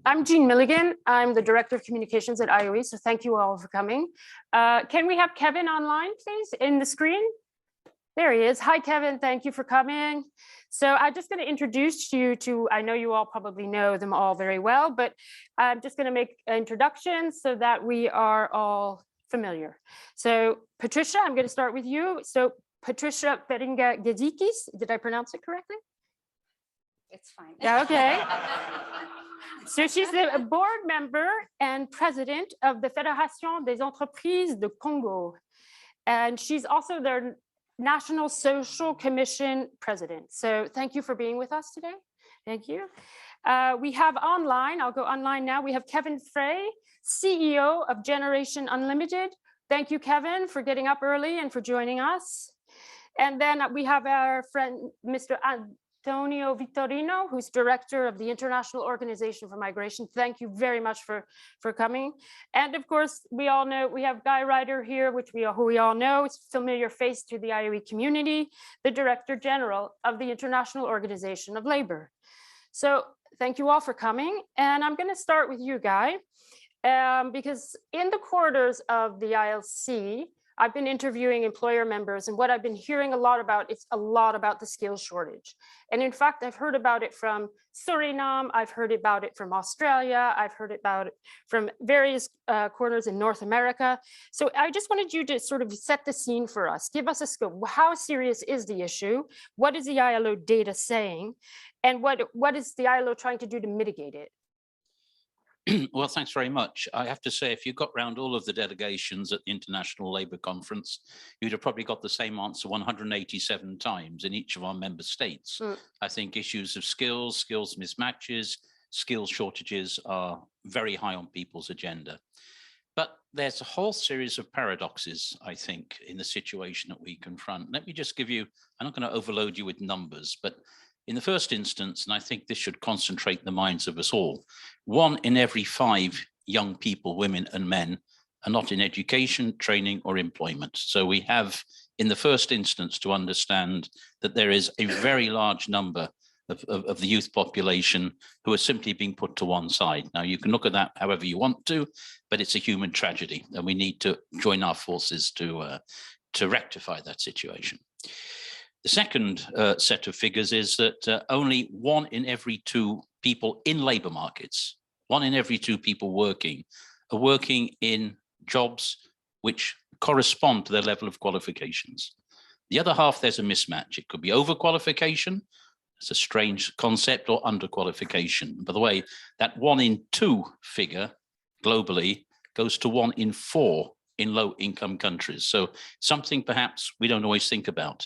I'm Jean Milligan. I'm the Director of Communications at IOE, so thank you all for coming. Can we have Kevin online, please, in the screen? There he is. Hi, Kevin. Thank you for coming. So I'm just going to introduce you to, I know you all probably know them all very well, but I'm just going to make introductions so that we are all familiar. So Patricia, I'm going to start with you. So Patricia Peringa-Gezikis, did I pronounce it correctly? It's fine. Yeah, okay. So she's the board member and president of the Fédération des Entreprises de Congo. And she's also their National Social Commission president. So thank you for being with us today. Thank you. We have online, I'll go online now. We have Kevin Frey, CEO of Generation Unlimited. Thank you, Kevin, for getting up early and for joining us. And then we have our friend, Mr. Antonio Victorino, who's director of the International Organization for Migration. Thank you very much for coming. And of course, we all know, we have Guy Ryder here, who we all know is a familiar face to the IOE community, the Director General of the International Organization of Labor. So thank you all for coming. And I'm going to start with you, Guy, because in the quarters of the ILC, I've been interviewing employer members, and what I've been hearing a lot about, it's a lot about the skills shortage. And in fact, I've heard about it from Suriname, I've heard about it from Australia, I've heard about it from various corners in North America. So I just wanted you to sort of set the scene for us, give us a scope. How serious is the issue? What is the ILO data saying? And what is the ILO trying to do to mitigate it? Well, thanks very much. I have to say, if you got round all of the delegations at the International Labour Conference, you'd have probably got the same answer 187 times in each of our member states. I think issues of skills mismatches, skills shortages are very high on people's agenda. But there's a whole series of paradoxes, I think, in the situation that we confront. Let me just give you, I'm not going to overload you with numbers, but in the first instance, and I think this should concentrate the minds of us all, 1 in every 5 young people, women and men, are not in education, training or employment. So we have, in the first instance, to understand that there is a very large number of the youth population who are simply being put to one side. Now, you can look at that however you want to, but it's a human tragedy, and we need to join our forces to rectify that situation. The second set of figures is that only 1 in every 2 people in labour markets, 1 in every 2 people working, are working in jobs which correspond to their level of qualifications. The other half, there's a mismatch. It could be overqualification, it's a strange concept, or underqualification. By the way, that 1 in 2 figure globally goes to 1 in 4 in low-income countries. So something perhaps we don't always think about.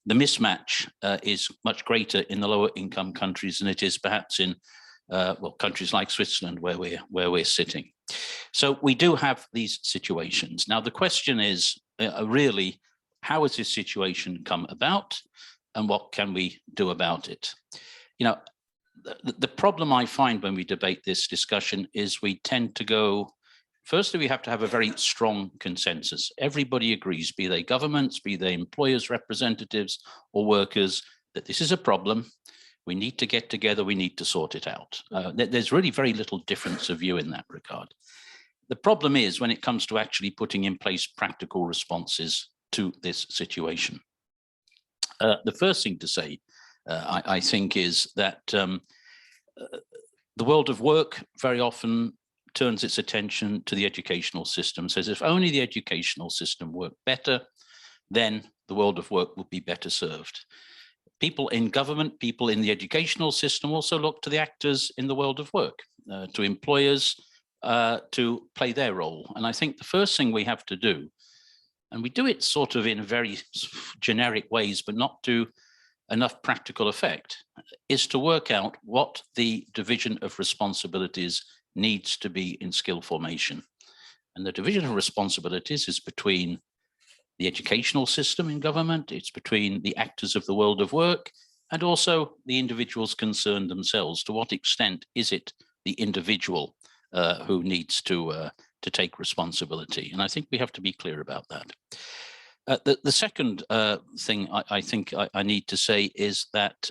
The mismatch is much greater in the lower income countries than it is perhaps in countries like Switzerland, where we're sitting. So we do have these situations. Now the question is really, how has this situation come about, and what can we do about it? You know, the problem I find when we debate this discussion is we tend to go, firstly, we have to have a very strong consensus. Everybody agrees, be they governments, be they employers' representatives or workers, that this is a problem. We need to get together, we need to sort it out. There's really very little difference of view in that regard. The problem is when it comes to actually putting in place practical responses to this situation. The first thing to say, I think, is that the world of work very often turns its attention to the educational system, says if only the educational system worked better, then the world of work would be better served. People in government, people in the educational system also look to the actors in the world of work, to employers to play their role. And I think the first thing we have to do, and we do it sort of in very generic ways, but not to enough practical effect, is to work out what the division of responsibilities needs to be in skill formation. And the division of responsibilities is between the educational system in government, it's between the actors of the world of work, and also the individuals concerned themselves. To what extent is it the individual who needs to take responsibility? And I think we have to be clear about that. The second thing I think I need to say is that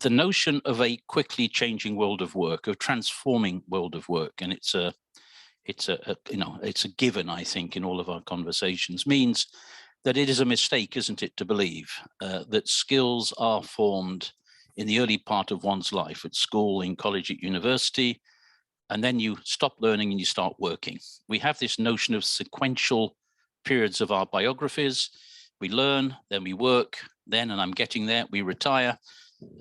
the notion of a quickly changing world of work, of transforming world of work, and it's a given, I think, in all of our conversations, means that it is a mistake, isn't it, to believe that skills are formed in the early part of one's life, at school, in college, at university, and then you stop learning and you start working. We have this notion of sequential periods of our biographies. We learn, then we work, then, and I'm getting there, we retire,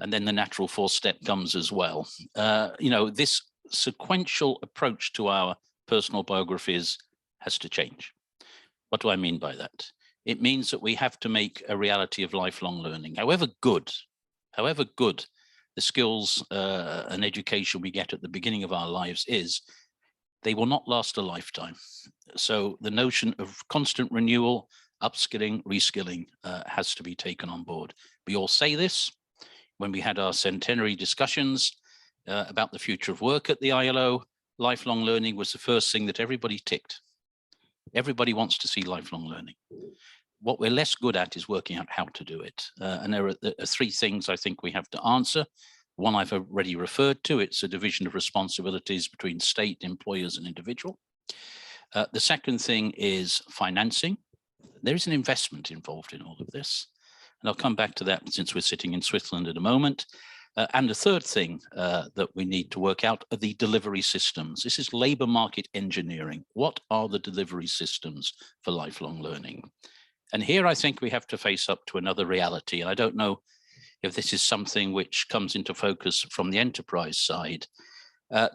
and then the natural fourth step comes as well. This sequential approach to our personal biographies has to change. What do I mean by that? It means that we have to make a reality of lifelong learning. However good the skills and education we get at the beginning of our lives is, they will not last a lifetime. So the notion of constant renewal, upskilling, reskilling has to be taken on board. We all say this when we had our centenary discussions about the future of work at the ILO. Lifelong learning was the first thing that everybody ticked. Everybody wants to see lifelong learning. What we're less good at is working out how to do it. And there are three things I think we have to answer. One I've already referred to, it's a division of responsibilities between state, employers, and individual. The second thing is financing. There is an investment involved in all of this. And I'll come back to that since we're sitting in Switzerland in a moment. And the third thing that we need to work out are the delivery systems. This is labor market engineering. What are the delivery systems for lifelong learning? And here I think we have to face up to another reality. And I don't know if this is something which comes into focus from the enterprise side.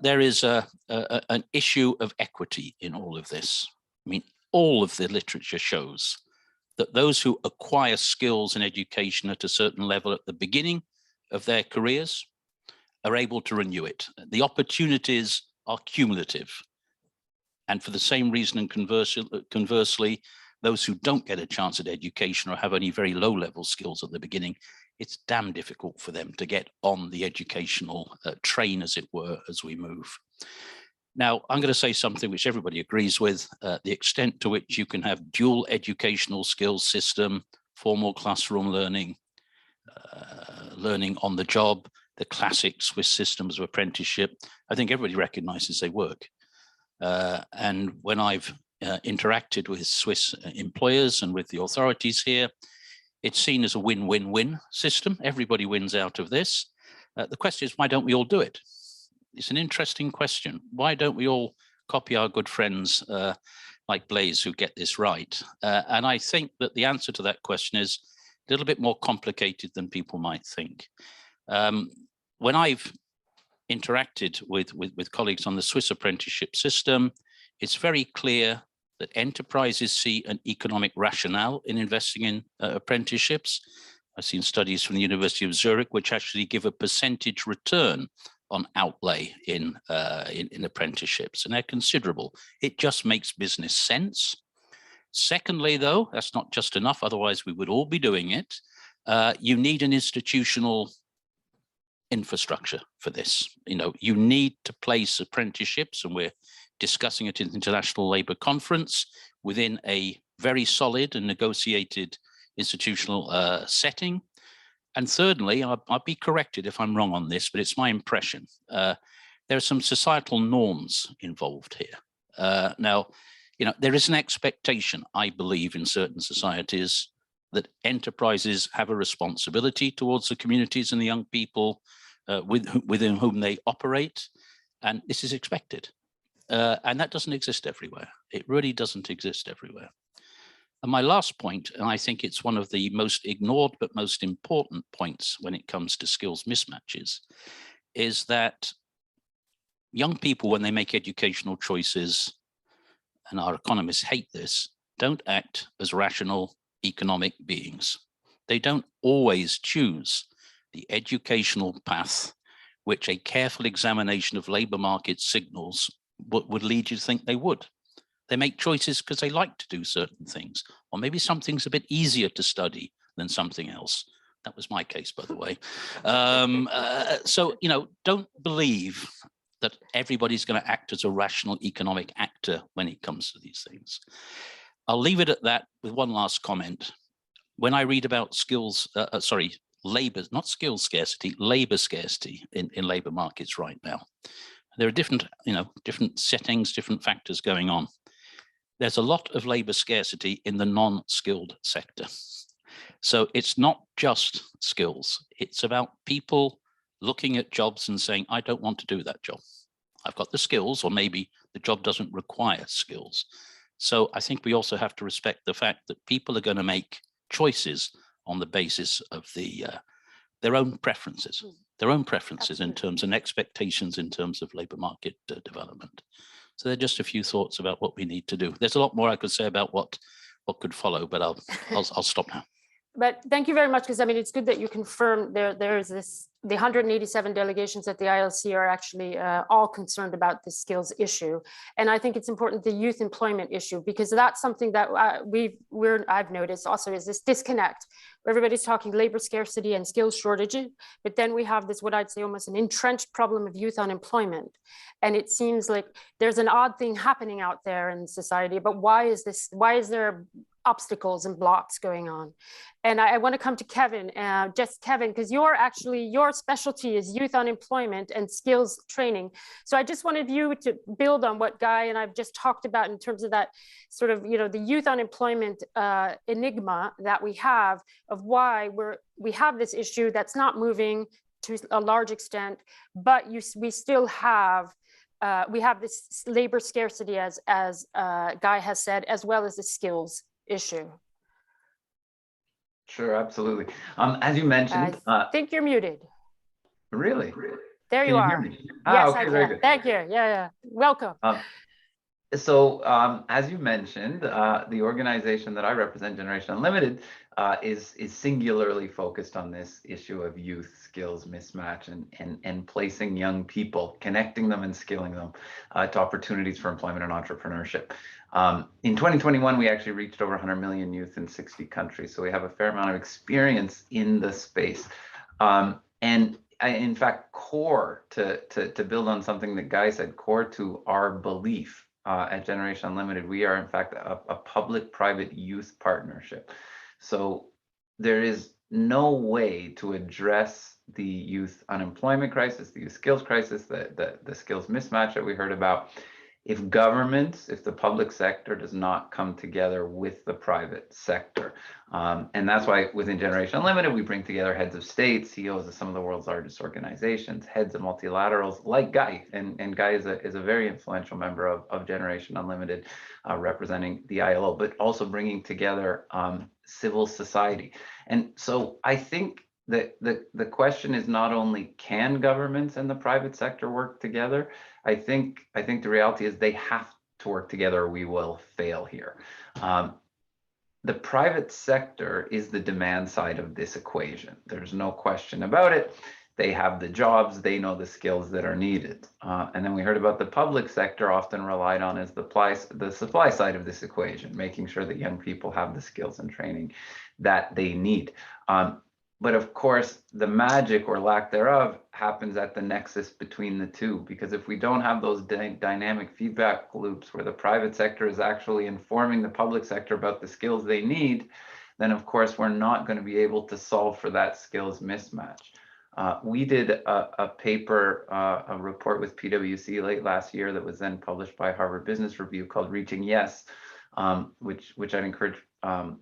There is an issue of equity in all of this. I mean, all of the literature shows that those who acquire skills and education at a certain level at the beginning of their careers are able to renew it. The opportunities are cumulative. And for the same reason, and conversely, those who don't get a chance at education or have only very low level skills at the beginning, it's damn difficult for them to get on the educational train, as it were, as we move. Now, I'm going to say something which everybody agrees with, the extent to which you can have dual educational skills system, formal classroom learning, learning on the job, the classic Swiss systems of apprenticeship. I think everybody recognizes they work. And when I've interacted with Swiss employers and with the authorities here, it's seen as a win-win-win system. Everybody wins out of this. The question is, why don't we all do it? It's an interesting question. Why don't we all copy our good friends like Blaise who get this right? And I think that the answer to that question is a little bit more complicated than people might think. When I've interacted with colleagues on the Swiss apprenticeship system, it's very clear that enterprises see an economic rationale in investing in apprenticeships. I've seen studies from the University of Zurich which actually give a percentage return on outlay in apprenticeships, and they're considerable. It just makes business sense. Secondly, though, that's not just enough, otherwise we would all be doing it. You need an institutional infrastructure for this. You need to place apprenticeships, and we're discussing it in the International Labour Conference, within a very solid and negotiated institutional setting. And thirdly, I'll be corrected if I'm wrong on this, but it's my impression. There are some societal norms involved here. Now, there is an expectation, I believe, in certain societies that enterprises have a responsibility towards the communities and the young people within whom they operate, and this is expected. And that doesn't exist everywhere. It really doesn't exist everywhere. And my last point, and I think it's one of the most ignored but most important points when it comes to skills mismatches, is that young people, when they make educational choices, and our economists hate this, don't act as rational economic beings. They don't always choose the educational path which a careful examination of labor market signals would lead you to think they would. They make choices because they like to do certain things, or maybe something's a bit easier to study than something else. That was my case, by the way. So, don't believe that everybody's going to act as a rational economic actor when it comes to these things. I'll leave it at that with one last comment. When I read about labor, not skill scarcity, labor scarcity in labor markets right now. There are different, different settings, different factors going on. There's a lot of labor scarcity in the non-skilled sector. So it's not just skills. It's about people looking at jobs and saying, I don't want to do that job. I've got the skills, or maybe the job doesn't require skills. So I think we also have to respect the fact that people are going to make choices on the basis of their own preferences, in terms and expectations in terms of labor market development. So they're just a few thoughts about what we need to do. There's a lot more I could say about what could follow, but I'll stop now. But thank you very much, because I mean, it's good that you confirm there is this, the 187 delegations at the ILC are actually all concerned about the skills issue. And I think it's important, the youth employment issue, because that's something that I've noticed also is this disconnect. Everybody's talking labor scarcity and skills shortages, but then we have this, what I'd say almost an entrenched problem of youth unemployment. And it seems like there's an odd thing happening out there in society, but why is there obstacles and blocks going on? And I want to come to Kevin, Kevin, because your specialty is youth unemployment and skills training. So I just wanted you to build on what Guy and I've just talked about in terms of that sort of, the youth unemployment enigma that we have of why we have this issue that's not moving to a large extent, but we still have we have this labor scarcity, as Guy has said, as well as the skills issue. Sure, absolutely. As you mentioned, I think you're muted. Really? There you are. Yes, okay, I can. Very good. Thank you. Yeah. Welcome. So as you mentioned, the organization that I represent, Generation Unlimited, is singularly focused on this issue of youth skills mismatch and placing young people, connecting them and skilling them to opportunities for employment and entrepreneurship. In 2021, we actually reached over 100 million youth in 60 countries. So we have a fair amount of experience in the space. In fact, core to build on something that Guy said, core to our belief at Generation Unlimited, we are in fact a public-private youth partnership. So there is no way to address the youth unemployment crisis, the youth skills crisis, the skills mismatch that we heard about, if the public sector does not come together with the private sector. And that's why within Generation Unlimited, we bring together heads of state, CEOs of some of the world's largest organizations, heads of multilaterals like Guy. And Guy is a very influential member of Generation Unlimited, representing the ILO, but also bringing together civil society. And so I think that the question is not only can governments and the private sector work together. I think the reality is they have to work together or we will fail here. The private sector is the demand side of this equation. There's no question about it. They have the jobs, they know the skills that are needed. And then we heard about the public sector often relied on as the supply side of this equation, making sure that young people have the skills and training that they need. But of course, the magic or lack thereof happens at the nexus between the two, because if we don't have those dynamic feedback loops where the private sector is actually informing the public sector about the skills they need, then of course, we're not going to be able to solve for that skills mismatch. We did a paper, a report with PwC late last year that was then published by Harvard Business Review called Reaching Yes, which I'd encourage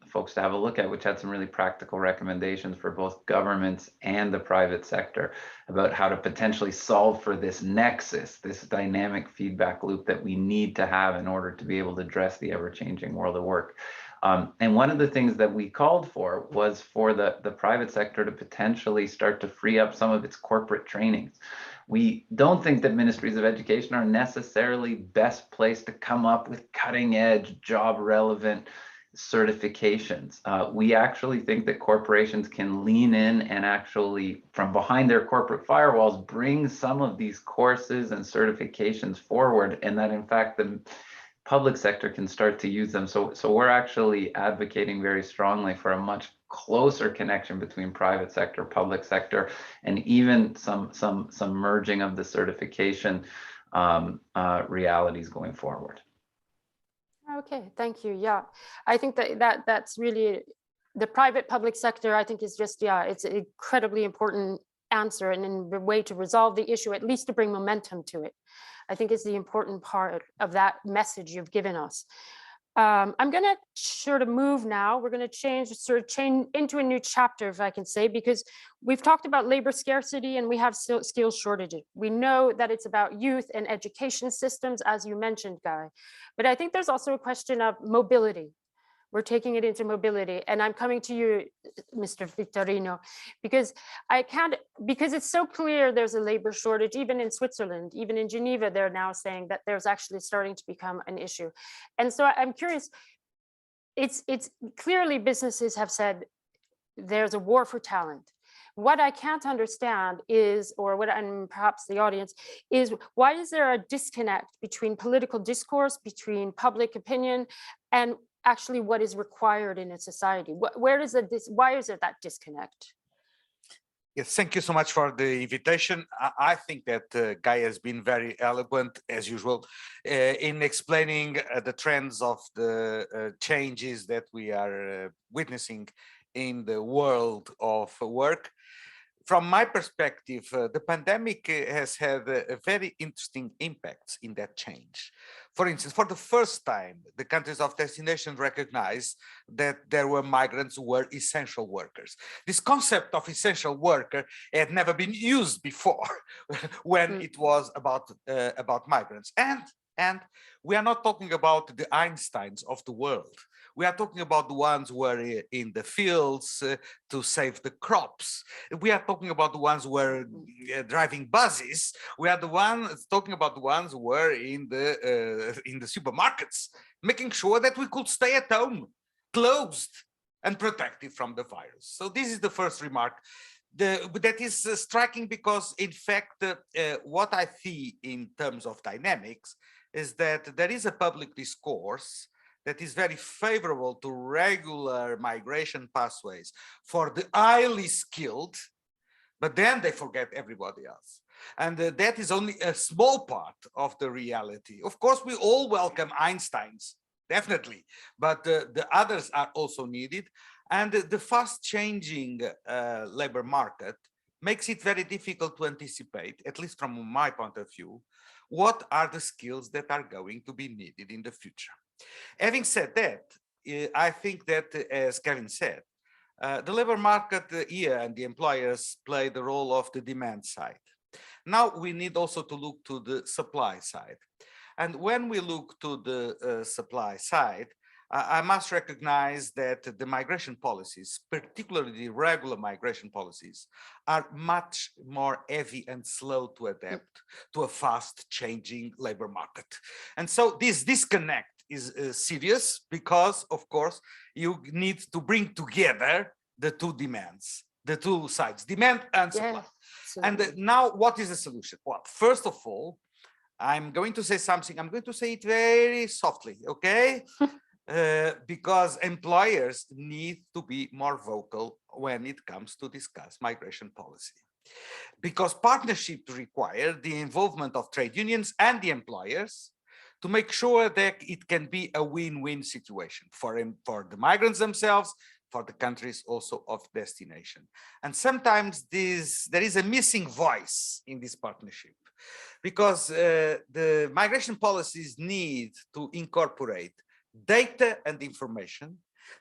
folks to have a look at, which had some really practical recommendations for both governments and the private sector about how to potentially solve for this nexus, this dynamic feedback loop that we need to have in order to be able to address the ever-changing world of work. And one of the things that we called for was for the private sector to potentially start to free up some of its corporate trainings. We don't think that ministries of education are necessarily best placed to come up with cutting edge, job relevant certifications. We actually think that corporations can lean in and actually, from behind their corporate firewalls, bring some of these courses and certifications forward, and that in fact the public sector can start to use them. So we're actually advocating very strongly for a much closer connection between private sector, public sector, and even some merging of the certification realities going forward. Okay, thank you. Yeah, I think that's really the private public sector, I think is just, yeah, it's an incredibly important answer and a way to resolve the issue, at least to bring momentum to it. I think is the important part of that message you've given us. I'm going to sort of move now. We're going to change into a new chapter, if I can say, because we've talked about labor scarcity and we have skills shortages. We know that it's about youth and education systems, as you mentioned, Guy. But I think there's also a question of mobility. We're taking it into mobility. And I'm coming to you, Mr. Victorino, because because it's so clear there's a labor shortage, even in Switzerland, even in Geneva, they're now saying that there's actually starting to become an issue. And so I'm curious, it's clearly businesses have said there's a war for talent. What I can't understand is, and perhaps the audience, is why is there a disconnect between political discourse, between public opinion, and actually what is required in a society? Why is there that disconnect? Yes, thank you so much for the invitation. I think that Guy has been very eloquent, as usual, in explaining the trends of the changes that we are witnessing in the world of work. From my perspective, the pandemic has had a very interesting impacts in that change. For instance, for the first time, the countries of destination recognized that there were migrants who were essential workers. This concept of essential worker had never been used before when it was about migrants. And we are not talking about the Einsteins of the world. We are talking about the ones who were in the fields to save the crops. We are talking about the ones who were driving buses. We are talking about the ones who were in the supermarkets, making sure that we could stay at home, closed and protected from the virus. So this is the first remark. That is striking because, in fact, what I see in terms of dynamics is that there is a public discourse that is very favorable to regular migration pathways for the highly skilled, but then they forget everybody else. And that is only a small part of the reality. Of course, we all welcome Einsteins, definitely, but the others are also needed. And the fast changing labor market makes it very difficult to anticipate, at least from my point of view, what are the skills that are going to be needed in the future. Having said that, I think that, as Kevin said, the labor market here and the employers play the role of the demand side. Now we need also to look to the supply side. And when we look to the supply side, I must recognize that the migration policies, particularly the regular migration policies, are much more heavy and slow to adapt to a fast changing labor market. And so this disconnect is serious because, of course, you need to bring together the two demands, the two sides, demand and supply. And now what is the solution? Well, first of all, I'm going to say something, I'm going to say it very softly, okay? Because employers need to be more vocal when it comes to discuss migration policy. Because partnerships require the involvement of trade unions and the employers to make sure that it can be a win-win situation for the migrants themselves, for the countries also of destination. And sometimes there is a missing voice in this partnership because the migration policies need to incorporate data and information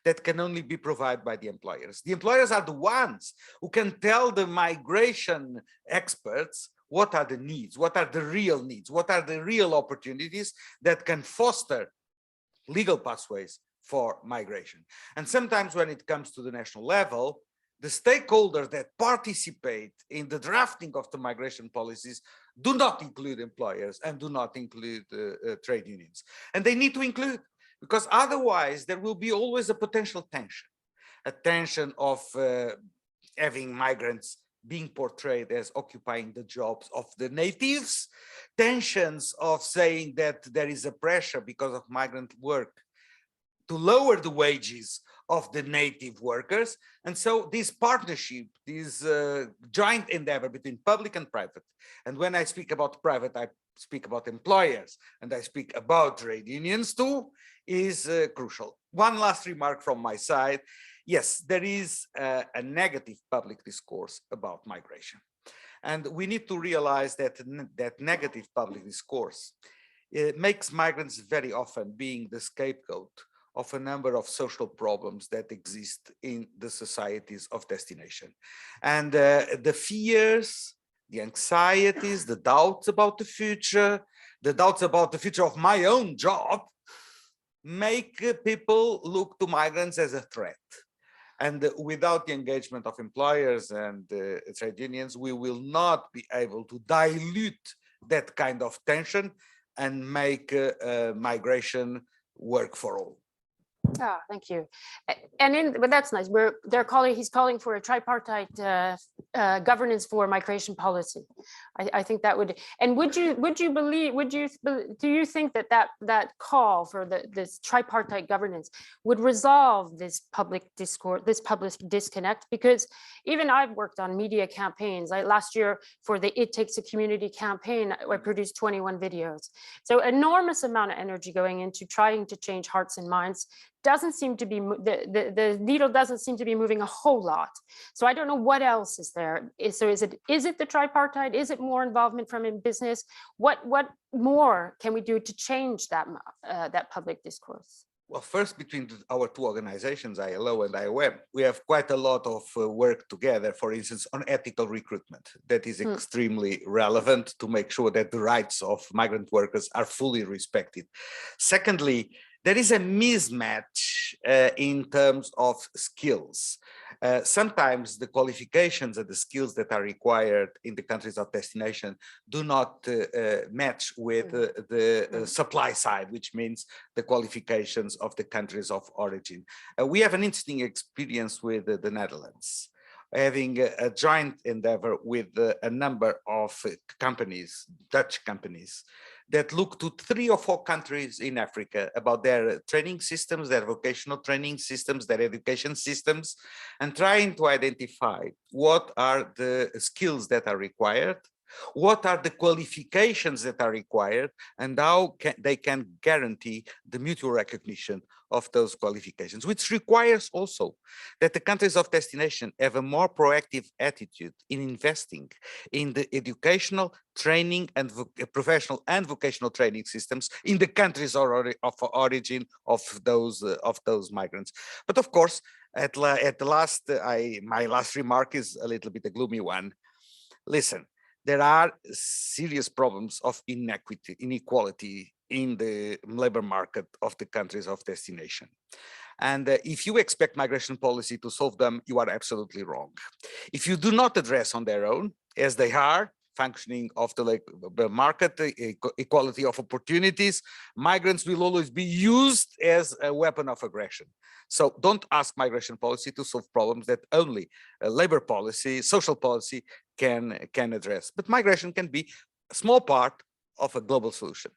that can only be provided by the employers. The employers are the ones who can tell the migration experts what are the needs, what are the real needs, what are the real opportunities that can foster legal pathways for migration. And sometimes when it comes to the national level, the stakeholders that participate in the drafting of the migration policies do not include employers and do not include trade unions. And they need to include, because otherwise there will be always a potential tension, a tension of having migrants being portrayed as occupying the jobs of the natives, tensions of saying that there is a pressure because of migrant work to lower the wages of the native workers. And so this partnership, this joint endeavor between public and private, and when I speak about private, I speak about employers and I speak about trade unions too, is crucial. One last remark from my side yes, there is a negative public discourse about migration. And we need to realize that that negative public discourse makes migrants very often being the scapegoat of a number of social problems that exist in the societies of destination. And the fears, the anxieties, the doubts about the future of my own job make people look to migrants as a threat. And without the engagement of employers and trade unions, we will not be able to dilute that kind of tension and make migration work for all. Ah, thank you. But that's nice. He's calling for a tripartite governance for migration policy. I think that would. And do you think that call for this tripartite governance would resolve this public discourse, this public disconnect? Because even I've worked on media campaigns. Last year for the It Takes a Community campaign, I produced 21 videos. So enormous amount of energy going into trying to change hearts and minds. Doesn't seem to be, the needle doesn't seem to be moving a whole lot. So I don't know what else is there. So is it the tripartite? Is it more involvement from in business? What more can we do to change that public discourse? Well, first, between our two organizations, ILO and IOM, we have quite a lot of work together, for instance, on ethical recruitment. That is extremely relevant to make sure that the rights of migrant workers are fully respected. Secondly, there is a mismatch in terms of skills. Sometimes the qualifications and the skills that are required in the countries of destination do not match with the supply side, which means the qualifications of the countries of origin. We have an interesting experience with the Netherlands, having a joint endeavor with a number of companies, Dutch companies, that look to 3 or 4 countries in Africa about their training systems, their vocational training systems, their education systems, and trying to identify what are the skills that are required, what are the qualifications that are required, and how they can guarantee the mutual recognition of those qualifications, which requires also that the countries of destination have a more proactive attitude in investing in the educational training and professional and vocational training systems in the countries of origin of those migrants. But of course, at the last, my last remark is a little bit a gloomy one. Listen, there are serious problems of inequality in the labor market of the countries of destination. And if you expect migration policy to solve them, you are absolutely wrong. If you do not address on their own, as they are, functioning of the market, equality of opportunities, migrants will always be used as a weapon of aggression. So don't ask migration policy to solve problems that only labor policy, social policy can address. But migration can be a small part of a global solution.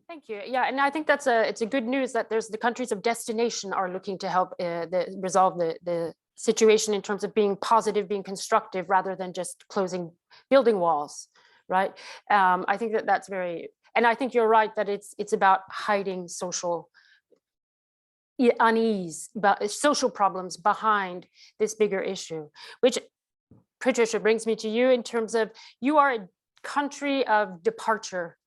Thank you. Yeah, and I think it's a good news that the countries of destination are looking to help resolve the situation in terms of being positive, being constructive, rather than just building walls, right? I think that's very, and I think you're right that it's about hiding social unease, but social problems behind this bigger issue, which, Patricia, brings me to you in terms of you are a country of departure.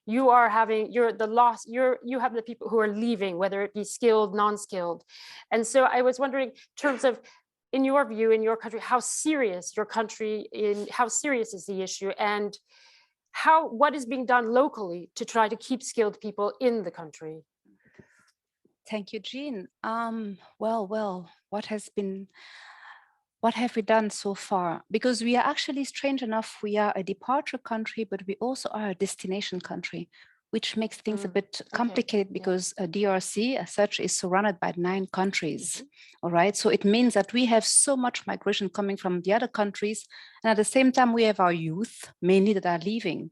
You have the people who are leaving, whether it be skilled, non-skilled. And so I was wondering, in terms of, in your view, in your country, how serious is the issue, and what is being done locally to try to keep skilled people in the country? Thank you, Jean. Well, what have we done so far? Because we are actually, strange enough, we are a departure country, but we also are a destination country, which makes things a bit complicated because DRC as such is surrounded by 9 countries. All right, so it means that we have so much migration coming from the other countries, and at the same time we have our youth mainly that are leaving.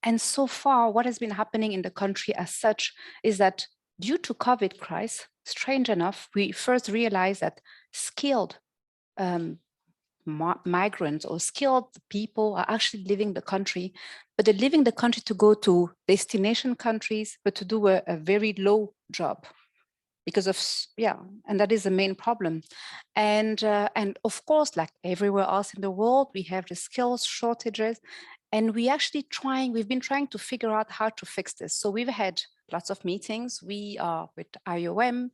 And so far, what has been happening in the country as such is that due to COVID crisis, strange enough, we first realized that skilled migrants or skilled people are actually leaving the country, but they're leaving the country to go to destination countries, but to do a very low job. because of, and that is the main problem. And of course, like everywhere else in the world, we have the skills shortages, and we've been trying to figure out how to fix this. So we've had lots of meetings. We are with IOM,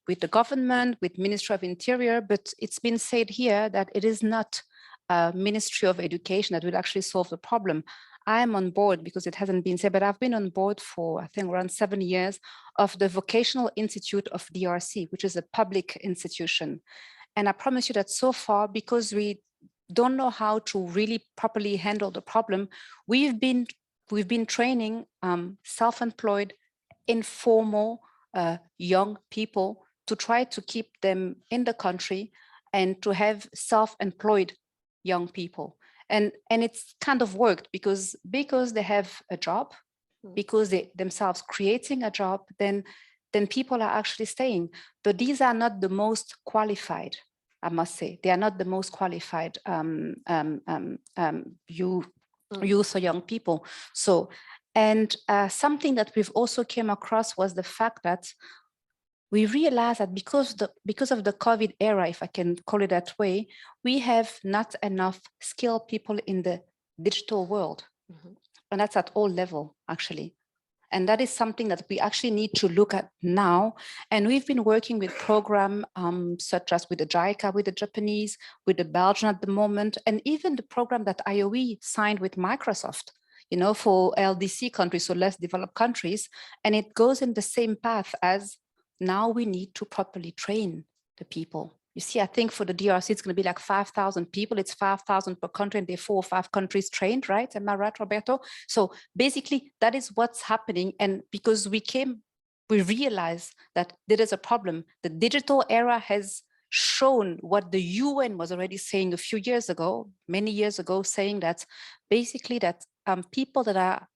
with the government, with Ministry of Interior, but it's been said here that it is not Ministry of Education that will actually solve the problem. I'm on board, because it hasn't been said, but I've been on board for, I think, around 7 years of the Vocational Institute of DRC, which is a public institution. And I promise you that so far, because we don't know how to really properly handle the problem, we've been training self-employed, informal young people to try to keep them in the country and to have self-employed young people. And it's kind of worked because they have a job, because they themselves creating a job, then people are actually staying. But these are not the most qualified, I must say. They are not the most qualified youth or young people. So, and something that we've also came across was the fact that we realized that because of the COVID era, if I can call it that way, we have not enough skilled people in the digital world. And that's at all level, actually. And that is something that we actually need to look at now. And we've been working with programs such as with the JICA, with the Japanese, with the Belgian at the moment, and even the program that IOE signed with Microsoft, for LDC countries, so less developed countries. And it goes in the same path as now we need to properly train the people. You see, I think for the DRC, it's going to be like 5,000 people. It's 5,000 per country, and there are 4 or 5 countries trained, right? Am I right, Roberto? So basically, that is what's happening. And because we realized that there is a problem. The digital era has shown what the UN was already saying a few years ago, many years ago, saying that basically that people that are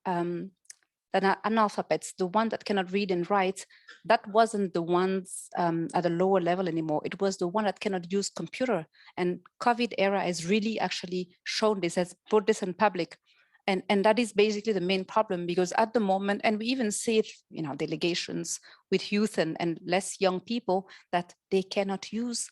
analphabets, the one that cannot read and write, that wasn't the ones at a lower level anymore. It was the one that cannot use computer. And COVID era has really actually shown this, has put this in public. And that is basically the main problem, because at the moment, and we even see it, delegations with youth and less young people, that they cannot use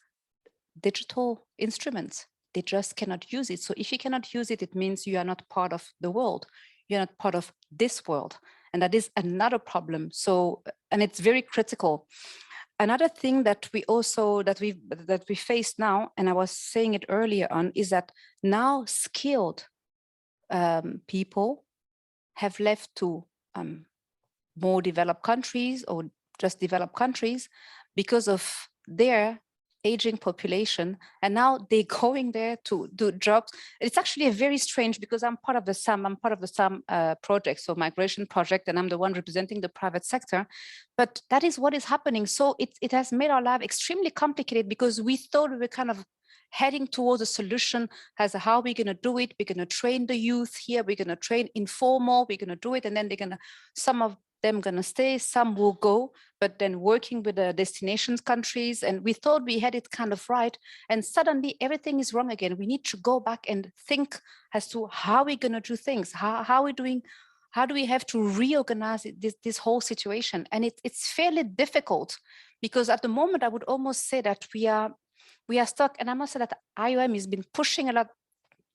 digital instruments. They just cannot use it. So if you cannot use it, it means you are not part of the world. You're not part of this world. And that is another problem. So, and it's very critical. Another thing that we also, that we face now, and I was saying it earlier on, is that now skilled people have left to more developed countries or just developed countries because of their aging population, and now they're going there to do jobs. It's actually a very strange, because I'm part of the SAM project, so migration project, and I'm the one representing the private sector. But that is what is happening. So it has made our life extremely complicated, because we thought we were kind of heading towards a solution as to how we're going to do it. We're going to train the youth here. We're going to train informal. We're going to do it, and then some of them going to stay, some will go, but then working with the destination countries. And we thought we had it kind of right. And suddenly everything is wrong again. We need to go back and think as to how we're going to do things. How are we doing? How do we have to reorganize this whole situation? And it's fairly difficult, because at the moment, I would almost say that we are stuck. And I must say that IOM has been pushing a lot.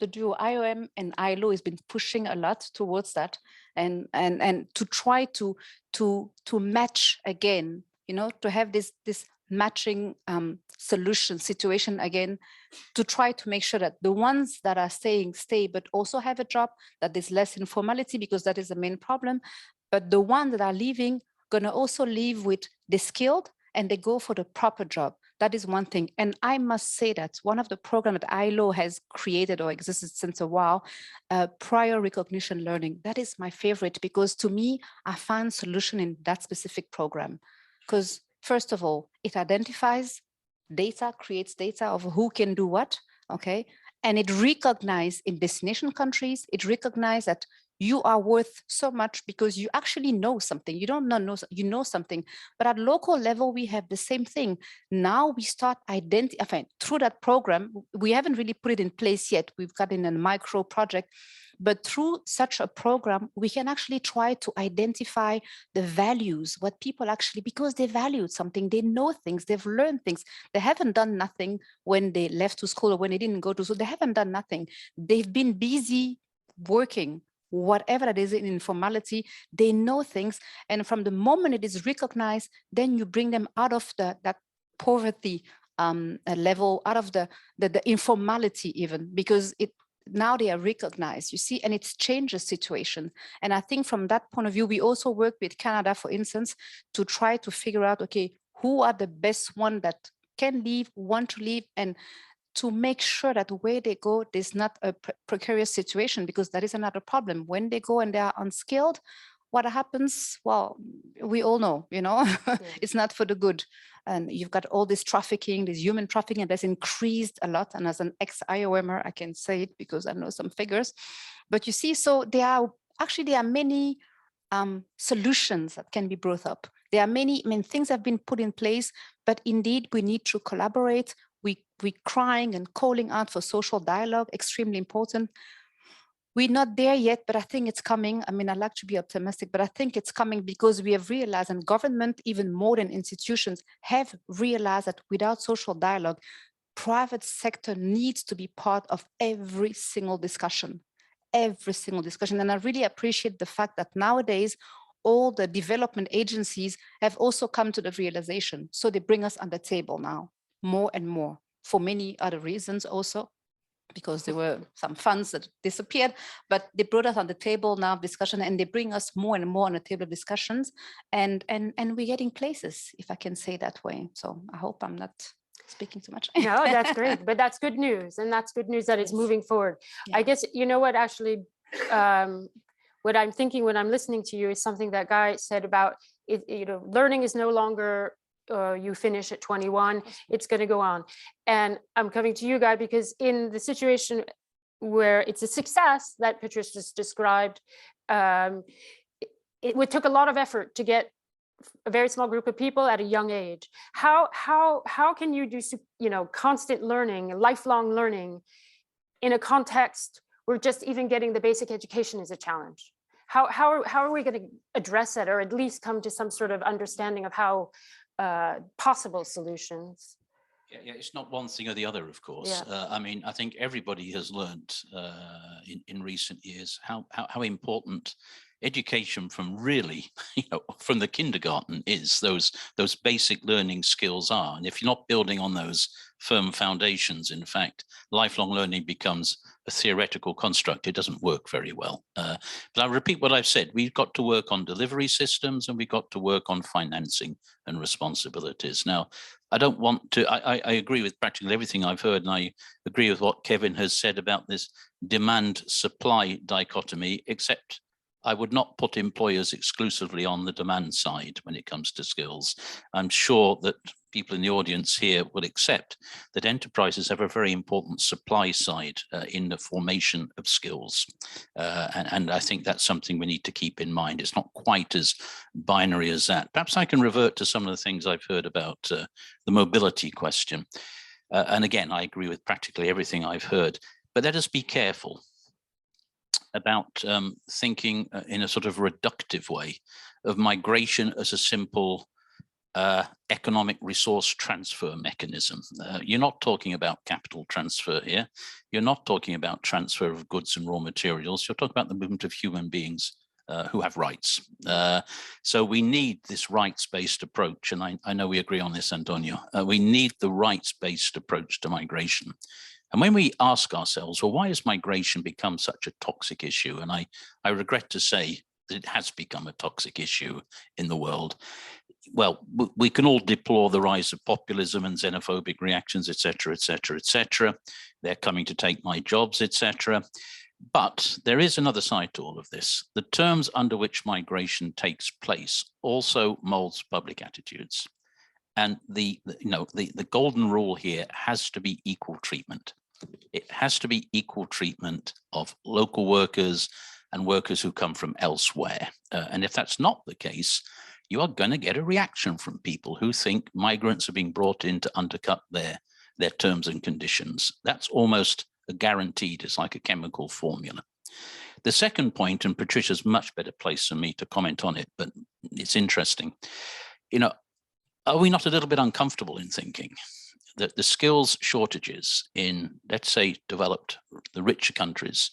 The duo IOM and ILO has been pushing a lot towards that, and to try to match again, to have this matching solution situation again, to try to make sure that the ones that are staying stay, but also have a job, that there's less informality, because that is the main problem. But the ones that are leaving gonna also leave with the skilled, and they go for the proper job. That is one thing. And I must say that one of the programs that ILO has created or existed since a while, prior recognition learning, that is my favorite, because to me, I find solution in that specific program. Because first of all, it identifies data, creates data of who can do what, okay? And it recognizes in destination countries, it recognizes that you are worth so much because you actually know something. You don't know, you know something. But at local level, we have the same thing. Now we start identifying through that program. We haven't really put it in place yet. We've got in a micro project. But through such a program, we can actually try to identify the values, what people actually, because they valued something, they know things, they've learned things. They haven't done nothing when they left to school or when they didn't go to school. They haven't done nothing. They've been busy working, whatever it is in informality, they know things. And from the moment it is recognized, then you bring them out of that poverty level, out of the informality even, because now they are recognized, you see, and it's changed the situation. And I think from that point of view, we also work with Canada, for instance, to try to figure out, okay, who are the best ones that can leave, want to leave, and to make sure that where they go, there's not a precarious situation, because that is another problem. When they go and they are unskilled, what happens? Well, we all know, you know, it's not for the good. And you've got all this trafficking, this human trafficking, and that's increased a lot. And as an ex-IOMer, I can say it because I know some figures. But you see, so there are many solutions that can be brought up. There are many, things have been put in place, but indeed we need to collaborate. We're crying and calling out for social dialogue, extremely important. We're not there yet, but I think it's coming. I mean, I like to be optimistic, but I think it's coming because we have realized, and government, even more than institutions, have realized that without social dialogue, private sector needs to be part of every single discussion. And I really appreciate the fact that nowadays, all the development agencies have also come to the realization. So they bring us on the table now, more and more, for many other reasons also, because there were some funds that disappeared, but they brought us on the table now discussion, and they bring us more and more on the table discussions, and we're getting places, if I can say that way. So I hope I'm not speaking too much. No, that's great, but that's good news, and that's good news that it's moving forward. Yeah. I guess, you know what, actually, what I'm thinking when I'm listening to you is something that Guy said about it, you know, learning is no longer you finish at 21, it's going to go on. And I'm coming to you, Guy, because in the situation where it's a success that Patrice just described, it took a lot of effort to get a very small group of people at a young age. How can you do, you know, constant learning, lifelong learning in a context where just even getting the basic education is a challenge? How are we going to address it, or at least come to some sort of understanding of how possible solutions? Yeah, it's not one thing or the other, of course. Yeah. I mean, I think everybody has learned in recent years how important education from really, you know, from the kindergarten is. Those basic learning skills are, and if you're not building on those firm foundations, in fact, lifelong learning becomes a theoretical construct. It doesn't work very well. But I'll repeat what I've said. We've got to work on delivery systems, and we've got to work on financing and responsibilities. Now, I don't want to, I agree with practically everything I've heard, and I agree with what Kevin has said about this demand-supply dichotomy, except I would not put employers exclusively on the demand side when it comes to skills. I'm sure that people in the audience here will accept that enterprises have a very important supply side in the formation of skills. And I think that's something we need to keep in mind. It's not quite as binary as that. Perhaps I can revert to some of the things I've heard about the mobility question. And again, I agree with practically everything I've heard, but let us be careful about thinking in a sort of reductive way of migration as a simple economic resource transfer mechanism. You're not talking about capital transfer here. You're not talking about transfer of goods and raw materials. You're talking about the movement of human beings who have rights. So we need this rights-based approach. And I know we agree on this, Antonio. We need the rights-based approach to migration. And when we ask ourselves, well, why has migration become such a toxic issue? And I regret to say that it has become a toxic issue in the world. Well, we can all deplore the rise of populism and xenophobic reactions, et cetera, et cetera, et cetera. They're coming to take my jobs, et cetera. But there is another side to all of this. The terms under which migration takes place also molds public attitudes. And the golden rule here has to be equal treatment. It has to be equal treatment of local workers, and workers who come from elsewhere. And if that's not the case, you are going to get a reaction from people who think migrants are being brought in to undercut their terms and conditions. That's almost a guaranteed. It's like a chemical formula. The second point, and Patricia's much better place than me to comment on it, but it's interesting. Are we not a little bit uncomfortable in thinking that the skills shortages in, let's say, developed, the richer countries,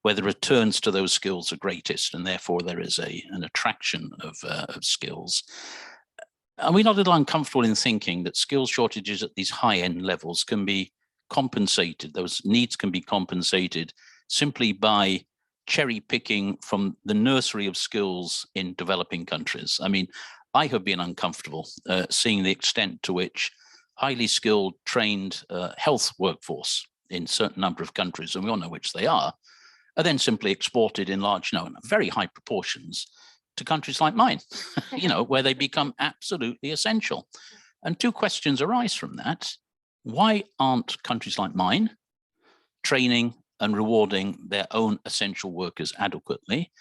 where the returns to those skills are greatest, and therefore there is an attraction of skills. Are we not a little uncomfortable in thinking that skills shortages at these high-end levels can be compensated, those needs can be compensated simply by cherry picking from the nursery of skills in developing countries? I mean, I have been uncomfortable seeing the extent to which highly skilled, trained health workforce in a certain number of countries, and we all know which they are then simply exported in large, very high proportions to countries like mine, where they become absolutely essential. And two questions arise from that. Why aren't countries like mine training and rewarding their own essential workers adequately?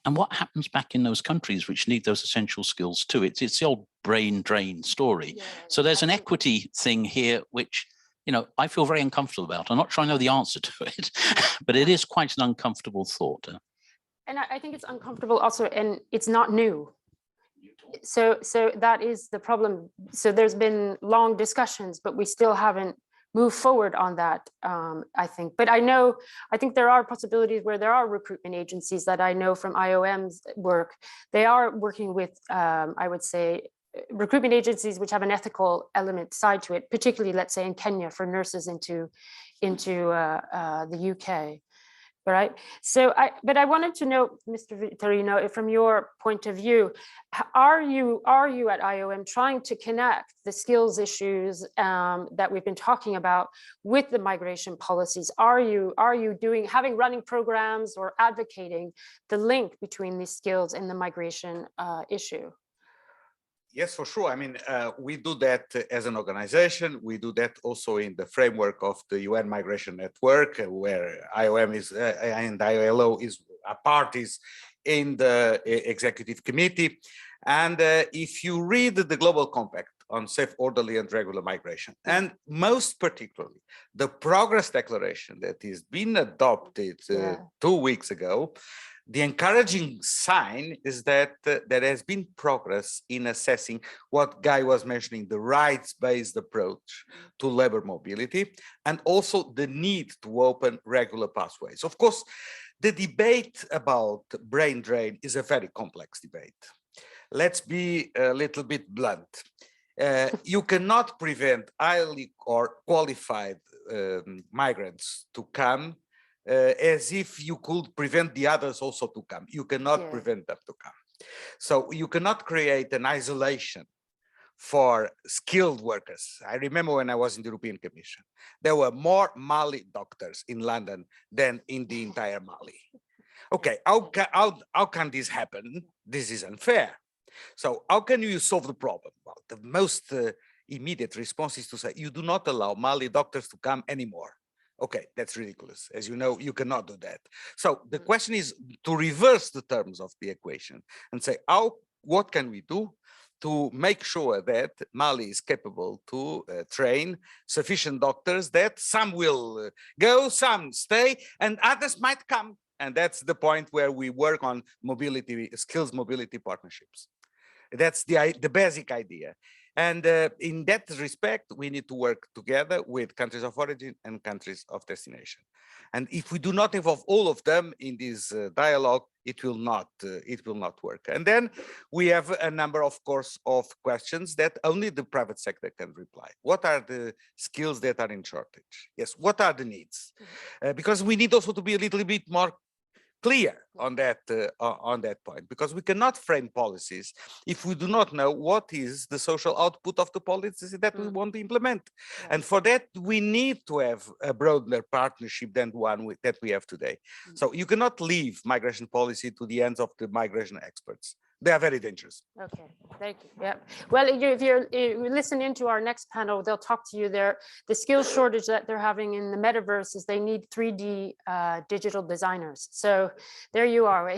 And what happens back in those countries which need those essential skills too? It's the old brain drain story. Yeah, so there's an absolutely. equity thing here, which I feel very uncomfortable about. I'm not sure I know the answer to it, but it is quite an uncomfortable thought. And I think it's uncomfortable also, and it's not new. So that is the problem. So there's been long discussions, but we still haven't moved forward on that, I think. But I think there are possibilities where there are recruitment agencies that I know from IOM's work. They are working with, I would say, recruitment agencies which have an ethical element side to it, particularly, let's say, in Kenya for nurses into the UK. Right. So but I wanted to know, Mr. Vitorino, from your point of view, are you at IOM trying to connect the skills issues that we've been talking about with the migration policies? Are you having running programs or advocating the link between these skills and the migration issue? Yes, for sure. I mean, we do that as an organization. We do that also in the framework of the UN Migration Network, where IOM is and ILO is parties in the executive committee. And if you read the Global Compact on safe, orderly, and regular migration, and most particularly the Progress Declaration that is being adopted 2 weeks ago, the encouraging sign is that there has been progress in assessing what Guy was mentioning, the rights-based approach to labor mobility, and also the need to open regular pathways. Of course, the debate about brain drain is a very complex debate. Let's be a little bit blunt. You cannot prevent highly qualified migrants to come as if you could prevent the others also to come. You cannot prevent them to come. So you cannot create an isolation for skilled workers. I remember when I was in the European Commission, there were more Mali doctors in London than in the entire Mali. Okay, how can this happen? This is unfair. So how can you solve the problem? Well, the most immediate response is to say, you do not allow Mali doctors to come anymore. Okay, that's ridiculous. As you know, you cannot do that. So the question is to reverse the terms of the equation and say, what can we do to make sure that Mali is capable to train sufficient doctors, that some will go, some stay, and others might come. And that's the point where we work on mobility, skills mobility partnerships. That's the basic idea. And in that respect, we need to work together with countries of origin and countries of destination. And if we do not involve all of them in this dialogue, it will not work. And then we have a number, of course, of questions that only the private sector can reply. What are the skills that are in shortage? Yes, what are the needs? Because we need also to be a little bit more clear on that point, because we cannot frame policies if we do not know what is the social output of the policies that we want to implement. And for that, we need to have a broader partnership than the one that we have today. So you cannot leave migration policy to the hands of the migration experts. they are very dangerous. Okay, thank you. Yeah. Well, if you listen into our next panel, they'll talk to you there. The skills shortage that they're having in the metaverse is they need 3D digital designers. So there you are.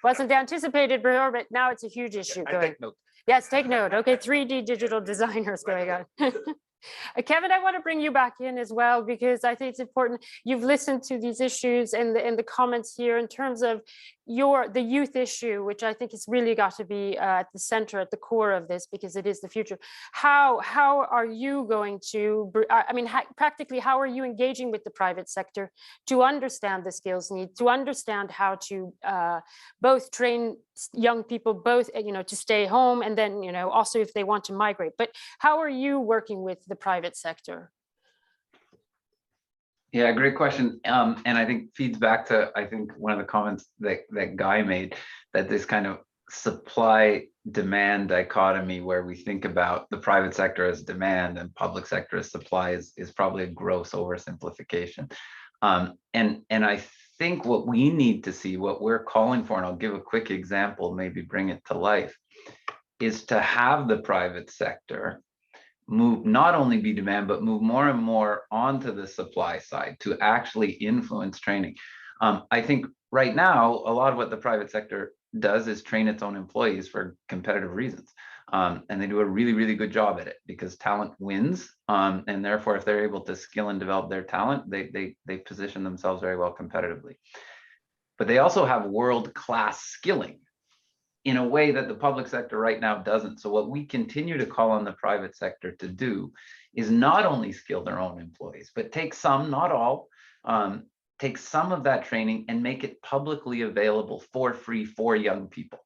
Wasn't anticipated before, but now it's a huge issue. I going. take note. Yes, take note. Okay, 3D digital designers going on. Kevin, I want to bring you back in as well, because I think it's important. You've listened to these issues and the comments here in terms of the youth issue, which I think has really got to be at the center, at the core of this, because it is the future. How are you going to, I mean, practically, how are you engaging with the private sector to understand the skills need, to understand how to both train young people, both, to stay home, and then, also if they want to migrate. But how are you working with the private sector? Yeah, great question. And I think feeds back to, I think, one of the comments that Guy made, that this kind of supply demand dichotomy where we think about the private sector as demand and public sector as supply is probably a gross oversimplification. And I think what we need to see, what we're calling for, and I'll give a quick example, maybe bring it to life, is to have the private sector move, not only be demand, but move more and more onto the supply side to actually influence training. I think right now, a lot of what the private sector does is train its own employees for competitive reasons. And they do a really, really good job at it because talent wins. And therefore, if they're able to skill and develop their talent, they position themselves very well competitively. But they also have world-class skilling in a way that the public sector right now doesn't. So what we continue to call on the private sector to do is not only skill their own employees, but take some, not all, take some of that training and make it publicly available for free for young people.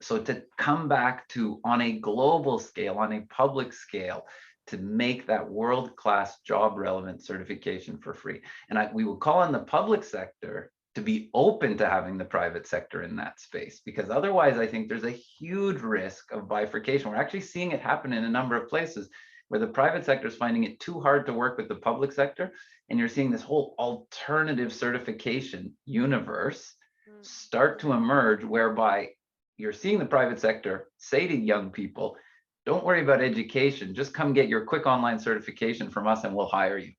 So to come back to, on a global scale, on a public scale, to make that world-class job relevant certification for free. And we will call on the public sector to be open to having the private sector in that space, because otherwise I think there's a huge risk of bifurcation. We're actually seeing it happen in a number of places where the private sector is finding it too hard to work with the public sector. And you're seeing this whole alternative certification universe start to emerge, whereby you're seeing the private sector say to young people, don't worry about education, just come get your quick online certification from us and we'll hire you.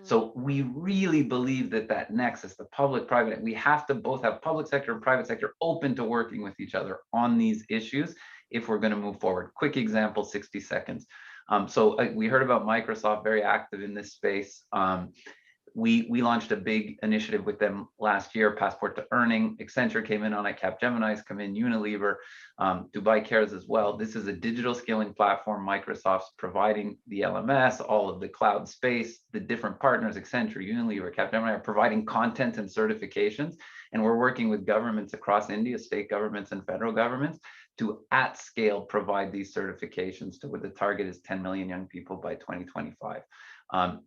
So we really believe that nexus, the public-private, we have to both have public sector and private sector open to working with each other on these issues if we're going to move forward. Quick example, 60 seconds. So we heard about Microsoft, very active in this space. We launched a big initiative with them last year, Passport to Earning. Accenture came in on it, Capgemini's come in, Unilever, Dubai Cares as well. This is a digital skilling platform. Microsoft's providing the LMS, all of the cloud space, the different partners, Accenture, Unilever, Capgemini are providing content and certifications. And we're working with governments across India, state governments and federal governments, to at scale provide these certifications to where the target is 10 million young people by 2025.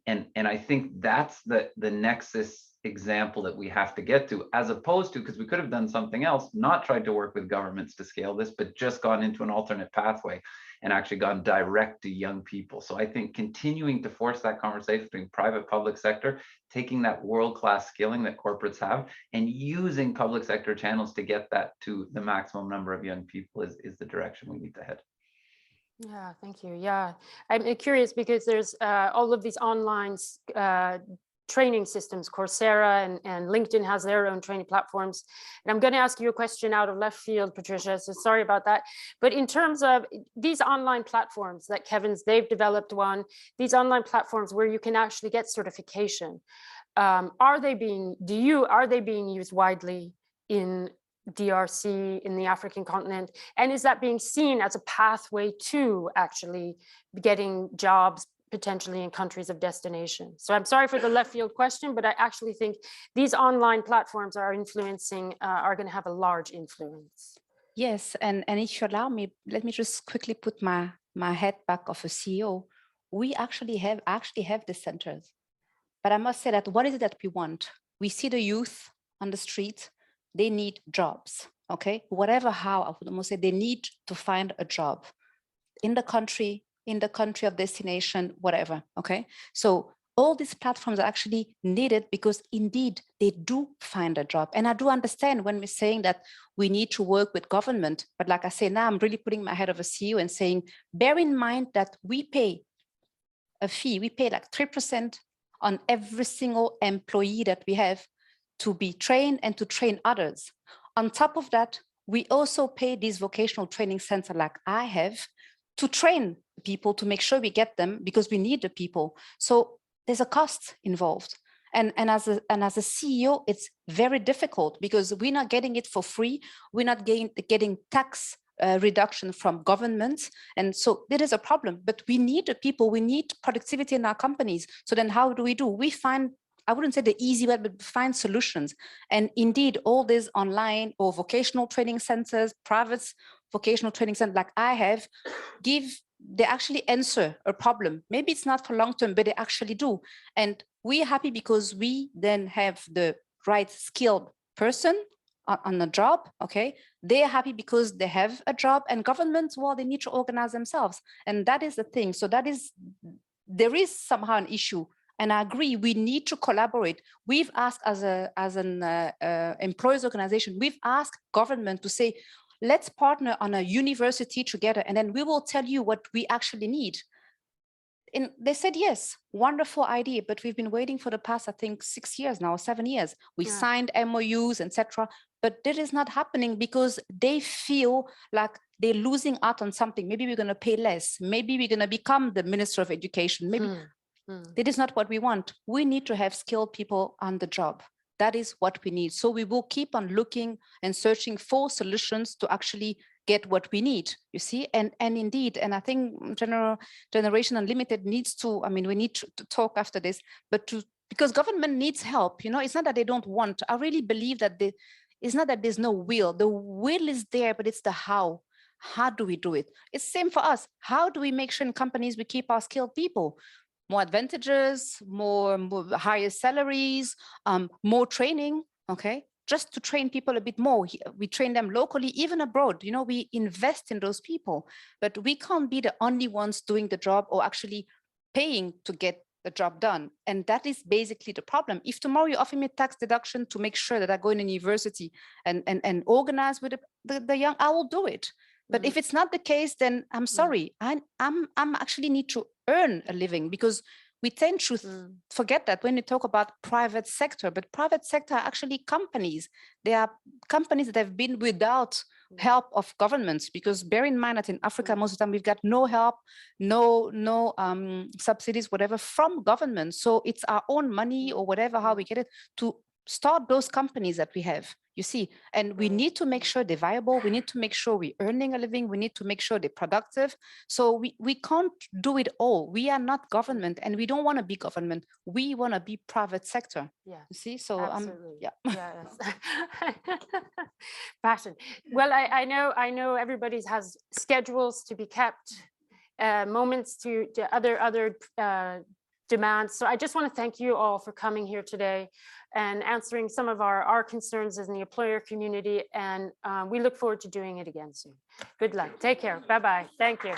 And I think that's the nexus example that we have to get to, as opposed to, because we could have done something else, not tried to work with governments to scale this, but just gone into an alternate pathway and actually gone direct to young people. So I think continuing to force that conversation between private, public sector, taking that world-class skilling that corporates have and using public sector channels to get that to the maximum number of young people is the direction we need to head. Yeah, thank you. Yeah, I'm curious because there's all of these online training systems, Coursera and LinkedIn has their own training platforms. And I'm going to ask you a question out of left field, Patricia, so sorry about that. But in terms of these online platforms that they've developed one, these online platforms where you can actually get certification, are they being used widely in DRC, in the African continent? And is that being seen as a pathway to actually getting jobs potentially in countries of destination? So I'm sorry for the left field question, but I actually think these online platforms are going to have a large influence. Yes, and if you allow me, let me just quickly put my head back of a CEO. We actually have the centers, but I must say that what is it that we want? We see the youth on the street. They need jobs, okay? Whatever, how, I would almost say they need to find a job in the country of destination, whatever, okay? So all these platforms are actually needed because indeed they do find a job. And I do understand when we're saying that we need to work with government, but like I say, now I'm really putting my head of a CEO and saying, bear in mind that we pay a fee, we pay like 3% on every single employee that we have to be trained and to train others. On top of that, we also pay these vocational training center like I have to train people to make sure we get them because we need the people. So there's a cost involved. And as a CEO, it's very difficult because we're not getting it for free. We're not getting tax reduction from governments. And so there is a problem, but we need the people, we need productivity in our companies. So then how do? We find, I wouldn't say the easy way, but find solutions. And indeed, all these online or vocational training centers, private vocational training centers like I have, they actually answer a problem. Maybe it's not for long term, but they actually do. And we're happy because we then have the right skilled person on the job, okay? They're happy because they have a job, and governments, well, they need to organize themselves. And that is the thing. So there is somehow an issue. And I agree, we need to collaborate. We've asked as an employers organization, we've asked government to say, let's partner on a university together, and then we will tell you what we actually need. And they said, yes, wonderful idea, but we've been waiting for the past, I think, 6 years now, 7 years. We signed MOUs, etc. But that is not happening because they feel like they're losing out on something. Maybe we're going to pay less. Maybe we're going to become the Minister of Education. Maybe that is not what we want. We need to have skilled people on the job. That is what we need. So we will keep on looking and searching for solutions to actually get what we need, you see, and indeed, and I think Generation Unlimited needs to, I mean, we need to talk after this, but because government needs help, you know, it's not that they don't want. I really believe that it's not that there's no will. The will is there, but it's the how. How do we do it? It's the same for us. How do we make sure in companies we keep our skilled people? More advantages, more higher salaries, more training, okay? Just to train people a bit more. We train them locally, even abroad, you know, we invest in those people, but we can't be the only ones doing the job or actually paying to get the job done. And that is basically the problem. If tomorrow you offer me tax deduction to make sure that I go in a university and organize with the young, I will do it. But if it's not the case, then I'm sorry. I'm actually need to earn a living, because we tend to forget that when we talk about private sector, but private sector are actually companies. They are companies that have been without help of governments, because bear in mind that in Africa, most of the time we've got no help, no subsidies, whatever from government. So it's our own money or whatever, how we get it to start those companies that we have, you see, and we need to make sure they're viable. We need to make sure we're earning a living. We need to make sure they're productive. So we can't do it all. We are not government, and we don't want to be government. We want to be private sector. Yeah, you see, so absolutely. yeah. Yes. Passion. Well, I know everybody has schedules to be kept, moments to other demands. So I just want to thank you all for coming here today and answering some of our concerns as in the employer community. And we look forward to doing it again soon. Good luck. Take care. Bye-bye. Thank you.